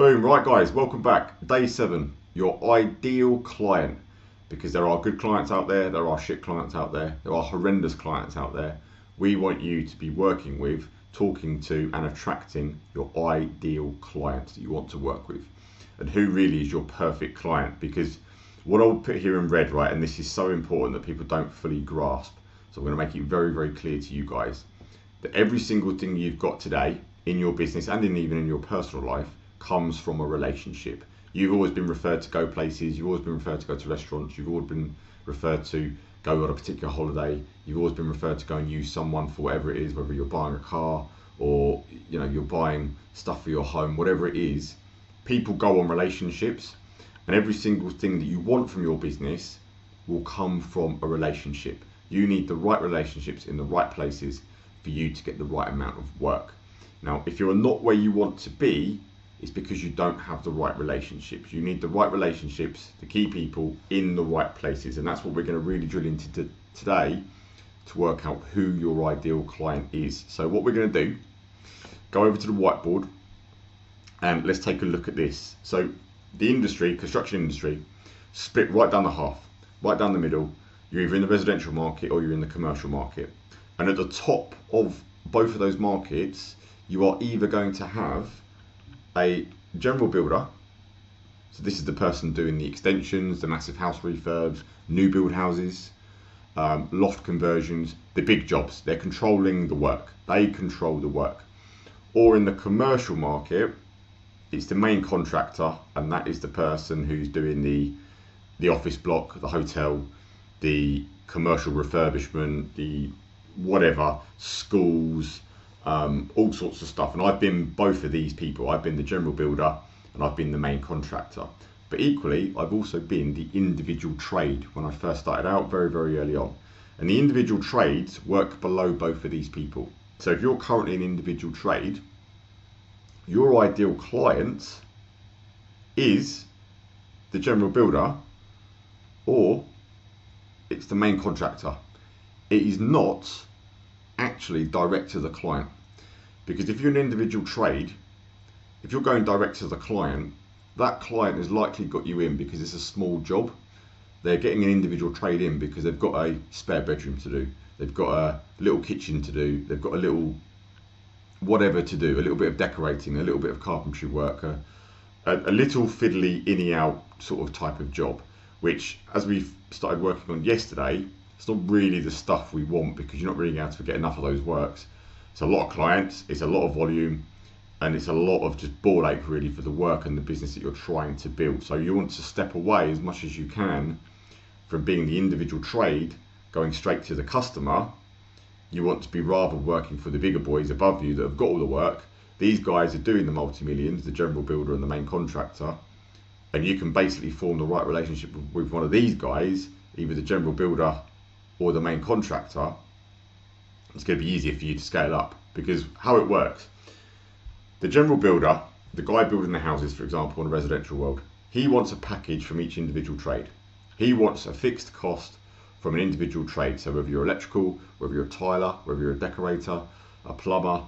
Boom, right guys, welcome back. Day 7, your ideal client. Because there are good clients out there, there are shit clients out there are horrendous clients out there. We want you to be working with, talking to and attracting your ideal clients that you want to work with. And who really is your perfect client? Because what I'll put here in red, right, and this is so important that people don't fully grasp. So I'm going to make it very, very clear to you guys that every single thing you've got today in your business and even in your personal life comes from a relationship. You've always been referred to go places, you've always been referred to go to restaurants, you've always been referred to go on a particular holiday, you've always been referred to go and use someone for whatever it is, whether you're buying a car or you're buying stuff for your home, whatever it is. People go on relationships, and every single thing that you want from your business will come from a relationship. You need the right relationships in the right places for you to get the right amount of work. Now, if you're not where you want to be, it's because you don't have the right relationships. You need the right relationships, the key people in the right places. And that's what we're going to really drill into today to work out who your ideal client is. So what we're going to do, go over to the whiteboard and let's take a look at this. So the industry, construction industry, split right down the half, right down the middle. You're either in the residential market or you're in the commercial market. And at the top of both of those markets, you are either going to have a general builder, so this is the person doing the extensions, the massive house refurbs, new build houses, loft conversions, the big jobs. They're controlling the work. They control the work. Or in the commercial market, it's the main contractor, and that is the person who's doing the office block, the hotel, the commercial refurbishment, the whatever, schools, all sorts of stuff. And I've been both of these people. I've been the general builder and I've been the main contractor. But equally, I've also been the individual trade when I first started out very, very early on. And the individual trades work below both of these people. So if you're currently an individual trade, your ideal client is the general builder or it's the main contractor. It is not actually direct to the client, because if you're an individual trade, if you're going direct to the client, that client has likely got you in because it's a small job. They're getting an individual trade in because they've got a spare bedroom to do, they've got a little kitchen to do, they've got a little whatever to do, a little bit of decorating, a little bit of carpentry work, a little fiddly inny out sort of type of job, which as we've started working on yesterday, it's not really the stuff we want because you're not really able to get enough of those works. It's a lot of clients, it's a lot of volume, and it's a lot of just ball ache really for the work and the business that you're trying to build. So you want to step away as much as you can from being the individual trade, going straight to the customer. You want to be rather working for the bigger boys above you that have got all the work. These guys are doing the multi-millions, the general builder and the main contractor. And you can basically form the right relationship with one of these guys, either the general builder or the main contractor. It's going to be easier for you to scale up, because how it works, the general builder, the guy building the houses, for example, in the residential world, he wants a package from each individual trade. He wants a fixed cost from an individual trade. So whether you're electrical, whether you're a tiler, whether you're a decorator, a plumber,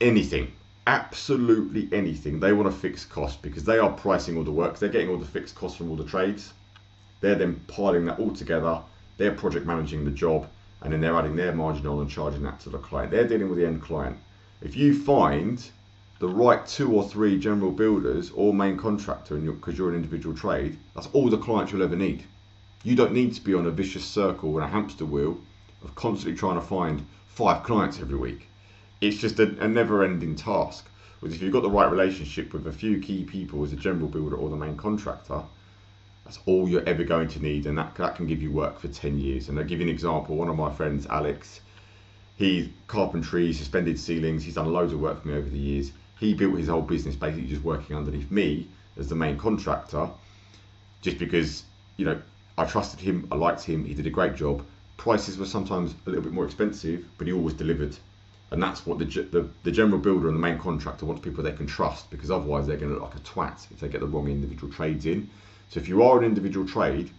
anything, absolutely anything, they want a fixed cost because they are pricing all the work. They're getting all the fixed costs from all the trades. They're then piling that all together, they're project managing the job, and then they're adding their margin on and charging that to the client. They're dealing with the end client. If you find the right 2 or 3 general builders or main contractor, because you're an individual trade, that's all the clients you'll ever need. You don't need to be on a vicious circle and a hamster wheel of constantly trying to find 5 clients every week. It's just a never-ending task. Whereas if you've got the right relationship with a few key people as a general builder or the main contractor, that's all you're ever going to need, and that can give you work for 10 years. And I'll give you an example. One of my friends, Alex, he's carpentry, suspended ceilings, he's done loads of work for me over the years. He built his whole business basically just working underneath me as the main contractor, just because, I trusted him, I liked him, he did a great job. Prices were sometimes a little bit more expensive, but he always delivered. And that's what the general builder and the main contractor wants, people they can trust, because otherwise they're going to look like a twat if they get the wrong individual trades in. So if you are an individual trade,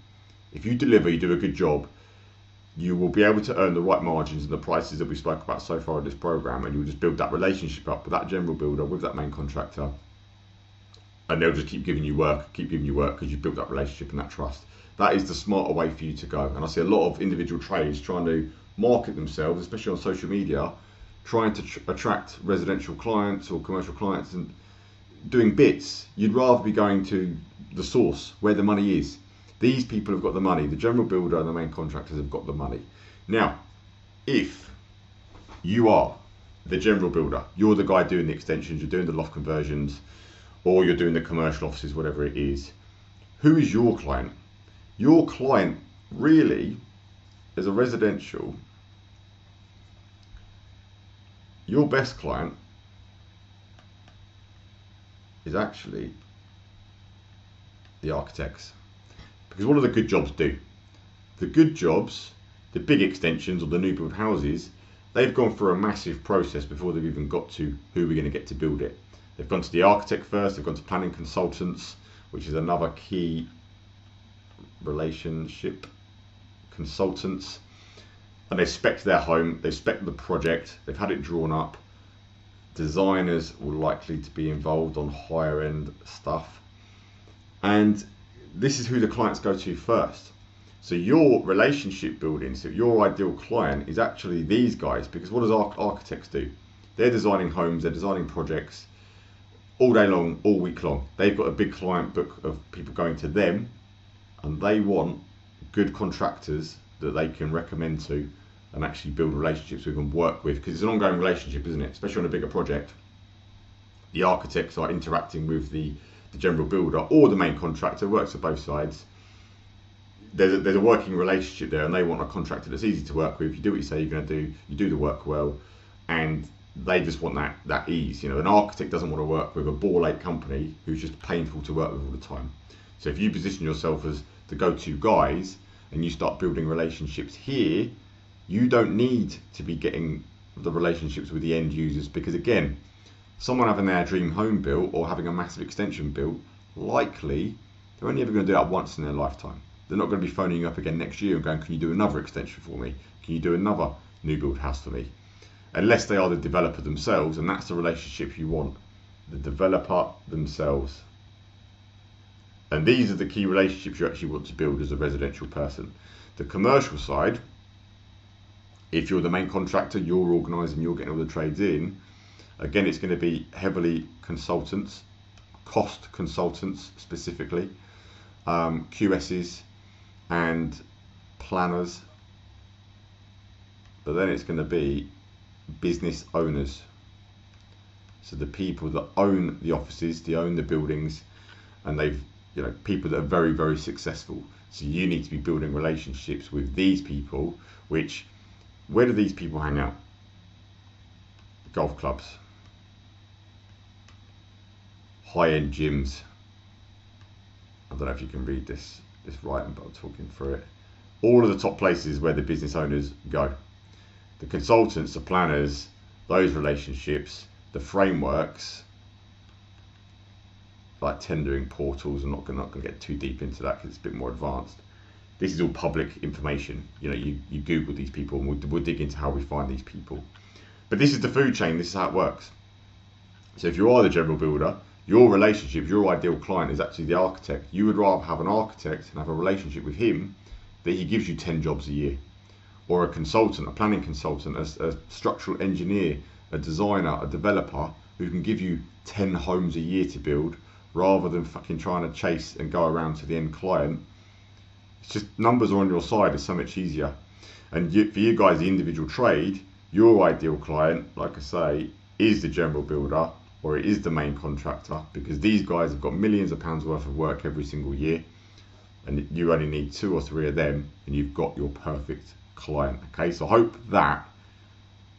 if you deliver, you do a good job, you will be able to earn the right margins and the prices that we spoke about so far in this program, and you'll just build that relationship up with that general builder, with that main contractor, and they'll just keep giving you work because you've built that relationship and that trust. That is the smarter way for you to go. And I see a lot of individual trades trying to market themselves, especially on social media, trying to attract residential clients or commercial clients and doing bits. You'd rather be going to the source where the money is. These people have got the money. The general builder and the main contractors have got the money. Now, if you are the general builder, you're the guy doing the extensions, you're doing the loft conversions, or you're doing the commercial offices, whatever it is, who is your client? Your client really, as a residential, your best client is actually the architects. Because what do the good jobs do? The good jobs, the big extensions or the new build houses, they've gone through a massive process before they've even got to who we're going to get to build it. They've gone to the architect first, they've gone to planning consultants, which is another key relationship, consultants, and they've spec'd their home, they've spec'd the project, they've had it drawn up. Designers will likely to be involved on higher end stuff, and this is who the clients go to first. So your relationship building, so your ideal client is actually these guys, because what does architects do? They're designing homes, they're designing projects all day long, all week long. They've got a big client book of people going to them, and they want good contractors that they can recommend to and actually build relationships with and work with, because it's an ongoing relationship, isn't it? Especially on a bigger project. The architects are interacting with the general builder or the main contractor, works for both sides. There's a working relationship there, and they want a contractor that's easy to work with. You do what you say you're going to do, you do the work well, and they just want that ease. You know, an architect doesn't want to work with a ball-ache company who's just painful to work with all the time. So if you position yourself as the go-to guys and you start building relationships here, you don't need to be getting the relationships with the end users, because again, someone having their dream home built or having a massive extension built, likely they're only ever going to do that once in their lifetime. They're not going to be phoning you up again next year and going, can you do another extension for me? Can you do another new build house for me? Unless they are the developer themselves, and that's the relationship you want, the developer themselves. And these are the key relationships you actually want to build as a residential person. The commercial side, if you're the main contractor, you're organising, you're getting all the trades in, again, it's going to be heavily consultants, cost consultants specifically, QSs and planners. But then it's going to be business owners. So the people that own the offices, they own the buildings, and they've, you know, people that are very, very successful. So you need to be building relationships with these people, which, where do these people hang out? Golf clubs, high-end gyms. I don't know if you can read this right, but I'm talking through it. All of the top places where the business owners go. The consultants, the planners, those relationships, the frameworks, like tendering portals. I'm not going to get too deep into that because it's a bit more advanced. This is all public information. You know, you Google these people, and we'll dig into how we find these people. But this is the food chain. This is how it works. So if you are the general builder, your relationship, your ideal client is actually the architect. You would rather have an architect and have a relationship with him that he gives you 10 jobs a year, or a consultant, a planning consultant, a structural engineer, a designer, a developer who can give you 10 homes a year to build, rather than fucking trying to chase and go around to the end client. It's just numbers are on your side. It's so much easier. And for you guys, the individual trade, your ideal client, like I say, is the general builder, or it is the main contractor, because these guys have got millions of pounds worth of work every single year, and you only need 2 or 3 of them, and you've got your perfect client. Okay, so I hope that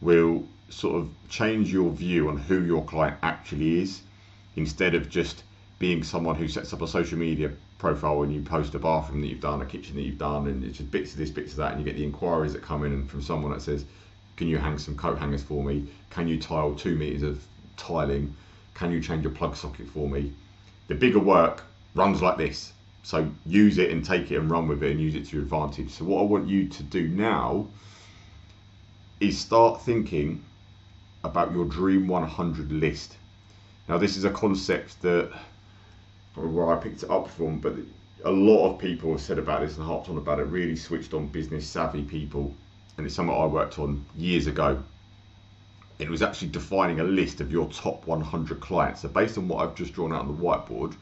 will sort of change your view on who your client actually is, instead of just being someone who sets up a social media profile and you post a bathroom that you've done, a kitchen that you've done, and it's just bits of this, bits of that, and you get the inquiries that come in and from someone that says, can you hang some coat hangers for me? Can you tile 2 meters of tiling? Can you change a plug socket for me? The bigger work runs like this. So use it and take it and run with it and use it to your advantage. So what I want you to do now is start thinking about your Dream 100 list. Now this is a concept that where I picked it up from, but a lot of people have said about this and harped on about it, really switched on business savvy people, and it's something I worked on years ago. It was actually defining a list of your top 100 clients. So based on what I've just drawn out on the whiteboard,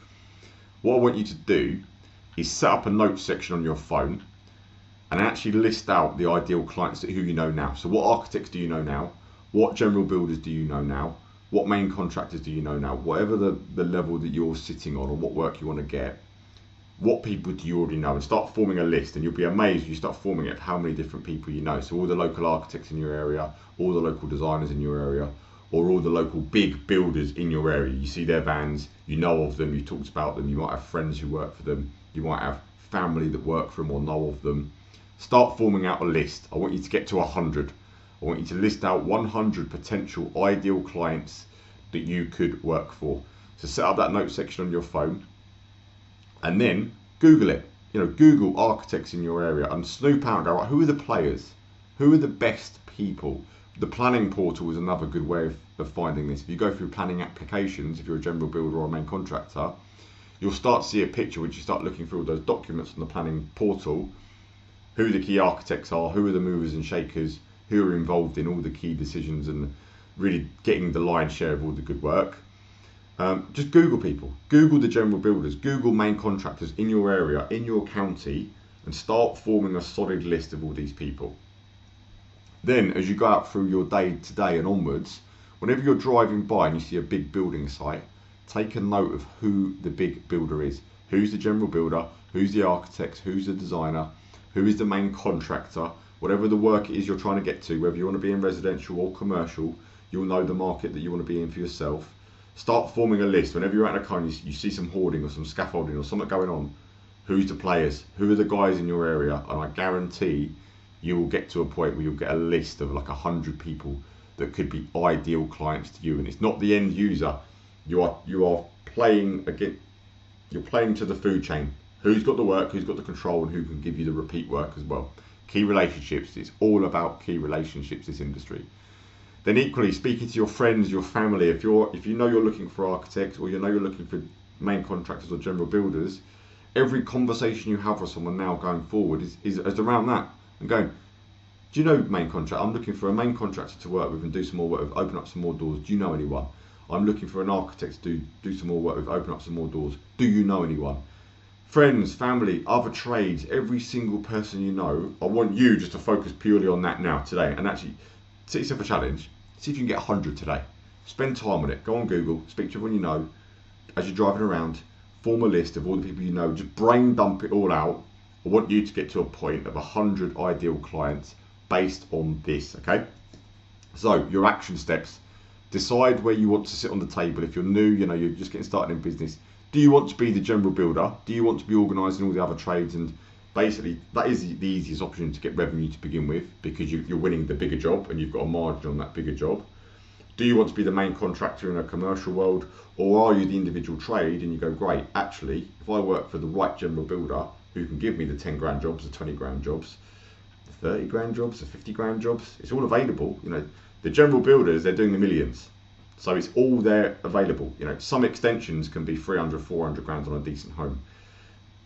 what I want you to do is set up a notes section on your phone and actually list out the ideal clients who you know now. So what architects do you know now? What general builders do you know now? What main contractors do you know now? Whatever the level that you're sitting on or what work you want to get, what people do you already know? And start forming a list, and you'll be amazed when you start forming it of how many different people you know. So all the local architects in your area, all the local designers in your area, or all the local big builders in your area. You see their vans, you know of them, you talked about them, you might have friends who work for them, you might have family that work for them or know of them. Start forming out a list. I want you to get to 100. I want you to list out 100 potential ideal clients that you could work for. So set up that note section on your phone and then Google it. You know, Google architects in your area and snoop out and go, right, who are the players? Who are the best people? The planning portal is another good way of finding this. If you go through planning applications, if you're a general builder or a main contractor, you'll start to see a picture once you start looking through all those documents on the planning portal, who the key architects are, who are the movers and shakers, who are involved in all the key decisions and really getting the lion's share of all the good work. Just Google people, Google the general builders, Google main contractors in your area, in your county, and start forming a solid list of all these people. Then as you go out through your day to day and onwards, whenever you're driving by and you see a big building site, take a note of who the big builder is. Who's the general builder, who's the architect, who's the designer, who is the main contractor. Whatever the work it is you're trying to get to, whether you want to be in residential or commercial, you'll know the market that you want to be in for yourself. Start forming a list. Whenever you're out in a car and you see some hoarding or some scaffolding or something going on, who's the players? Who are the guys in your area? And I guarantee you will get to a point where you'll get a list of like 100 people that could be ideal clients to you. And it's not the end user. You are playing again. You're playing to the food chain. Who's got the work? Who's got the control? And who can give you the repeat work as well? Key relationships. It's all about key relationships, this industry. Then equally, speaking to your friends, your family, if you know you're looking for architects or you know you're looking for main contractors or general builders, every conversation you have with someone now going forward is around that and going, do you know main contractor? I'm looking for a main contractor to work with and do some more work with, open up some more doors. Do you know anyone? I'm looking for an architect to do some more work with, open up some more doors. Do you know anyone? Friends, family, other trades, every single person you know, I want you just to focus purely on that now, today, and actually set yourself a challenge. See if you can get 100 today. Spend time on it. Go on Google, speak to everyone you know. As you're driving around, form a list of all the people you know. Just brain dump it all out. I want you to get to a point of 100 ideal clients based on this, okay? So, your action steps. Decide where you want to sit on the table. If you're new, you know, you're just getting started in business. Do you want to be the general builder? Do you want to be organising all the other trades? And basically, that is the easiest option to get revenue to begin with, because you're winning the bigger job and you've got a margin on that bigger job. Do you want to be the main contractor in a commercial world, or are you the individual trade and you go, great, actually, if I work for the right general builder who can give me the 10 grand jobs, the 20 grand jobs, the 30 grand jobs, the 50 grand jobs, it's all available. You know, the general builders, they're doing the millions. So it's all there available. You know, some extensions can be 300, 400 grand on a decent home.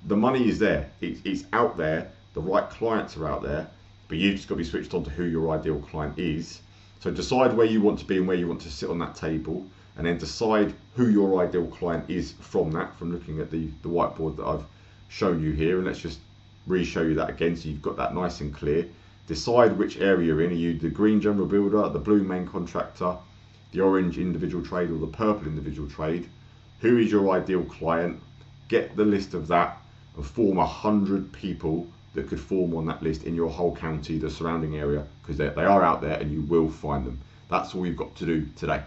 The money is there. It's out there. The right clients are out there, but you've just got to be switched on to who your ideal client is. So decide where you want to be and where you want to sit on that table, and then decide who your ideal client is from that, from looking at the whiteboard that I've shown you here. And let's just re-show you that again so you've got that nice and clear. Decide which area you're in. Are you the green general builder, the blue main contractor, the orange individual trade, or the purple individual trade? Who is your ideal client? Get the list of that and form 100 people that could form on that list in your whole county, the surrounding area, because they are out there and you will find them. That's all you've got to do today.